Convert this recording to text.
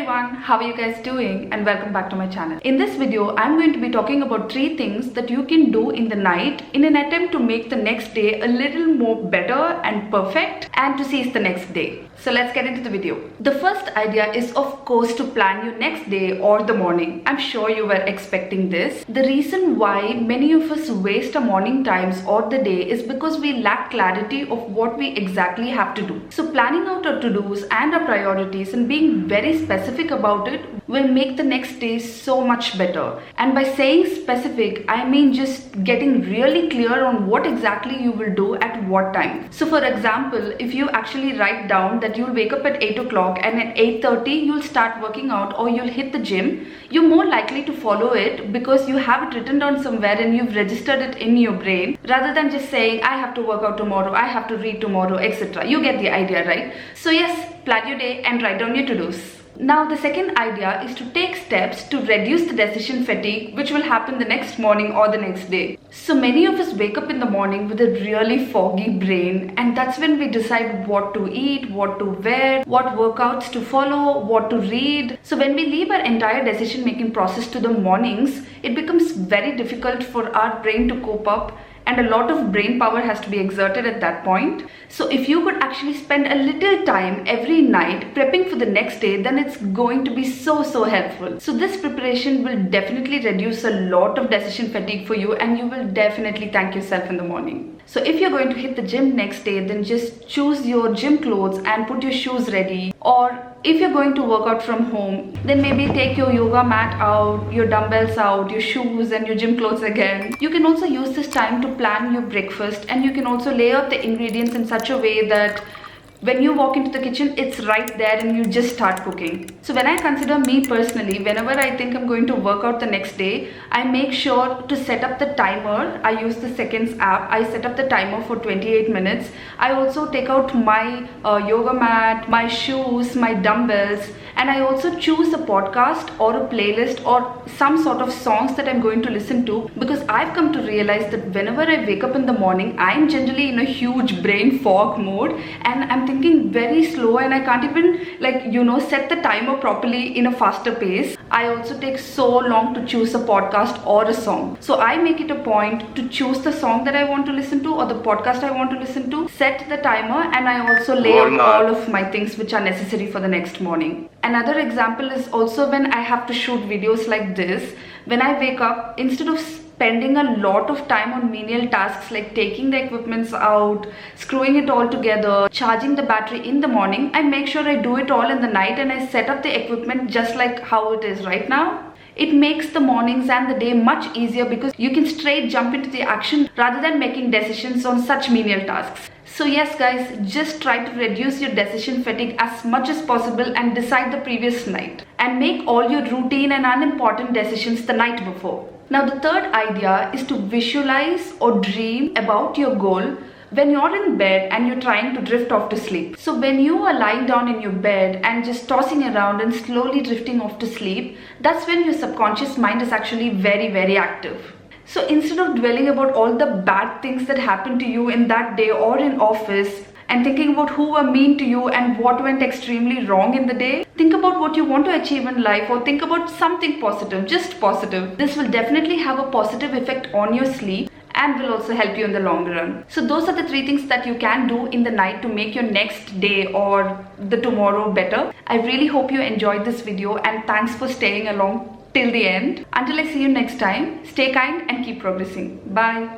everyone, how are you guys doing, and welcome back to my channel. In this video, I'm going to be talking about 3 things that you can do in the night in an attempt to make the next day a little more better and perfect and to seize the next day. So let's get into the video. The first idea is of course to plan your next day or the morning. I'm sure you were expecting this. The reason why many of us waste our morning times or the day is because we lack clarity of what we exactly have to do. So planning out our to-dos and our priorities and being very specific about it will make the next day so much better. And by saying specific, I mean just getting really clear on what exactly you will do at what time. So for example, if you actually write down that you'll wake up at 8 o'clock and at 8:30 you'll start working out or you'll hit the gym, you're more likely to follow it because you have it written down somewhere and you've registered it in your brain rather than just saying I have to work out tomorrow, I have to read tomorrow, etc. You get the idea, right? So yes, plan your day and write down your to-dos. Now the second idea is to take steps to reduce the decision fatigue which will happen the next morning or the next day. So many of us wake up in the morning with a really foggy brain, and that's when we decide what to eat, what to wear, what workouts to follow, what to read. So when we leave our entire decision making process to the mornings, it becomes very difficult for our brain to cope up, and a lot of brain power has to be exerted at that point. So if you could actually spend a little time every night prepping for the next day, then it's going to be so helpful. So this preparation will definitely reduce a lot of decision fatigue for you, and you will definitely thank yourself in the morning. So if you're going to hit the gym next day, then just choose your gym clothes and put your shoes ready. Or if you're going to work out from home, then maybe take your yoga mat out, your dumbbells out, your shoes and your gym clothes again. You can also use this time to plan your breakfast, and you can also lay out the ingredients in such a way that when you walk into the kitchen, it's right there and you just start cooking. So when I consider me personally, whenever I think I'm going to work out the next day, I make sure to set up the timer. I use the Seconds app. I set up the timer for 28 minutes. I also take out my yoga mat, my shoes, my dumbbells, and I also choose a podcast or a playlist or some sort of songs that I'm going to listen to, because I've come to realize that whenever I wake up in the morning, I'm generally in a huge brain fog mode and I'm thinking very slow, and I can't even set the timer properly in a faster pace. I also take so long to choose a podcast or a song. So I make it a point to choose the song that I want to listen to or the podcast I want to listen to, set the timer, and I also lay out all of my things which are necessary for the next morning. Another example is also when I have to shoot videos like this. When I wake up, instead of spending a lot of time on menial tasks like taking the equipments out, screwing it all together, charging the battery in the morning, I make sure I do it all in the night and I set up the equipment just like how it is right now. It makes the mornings and the day much easier because you can straight jump into the action rather than making decisions on such menial tasks. So yes guys, just try to reduce your decision fatigue as much as possible and decide the previous night. And make all your routine and unimportant decisions the night before. Now the third idea is to visualize or dream about your goal when you're in bed and you're trying to drift off to sleep. So when you are lying down in your bed and just tossing around and slowly drifting off to sleep, that's when your subconscious mind is actually very active. So instead of dwelling about all the bad things that happened to you in that day or in office and thinking about who were mean to you and what went extremely wrong in the day, think about what you want to achieve in life, or think about something positive, just positive. This will definitely have a positive effect on your sleep and will also help you in the long run. So those are the 3 things that you can do in the night to make your next day or the tomorrow better. I really hope you enjoyed this video, and thanks for staying along till the end. Until I see you next time, stay kind and keep progressing. Bye.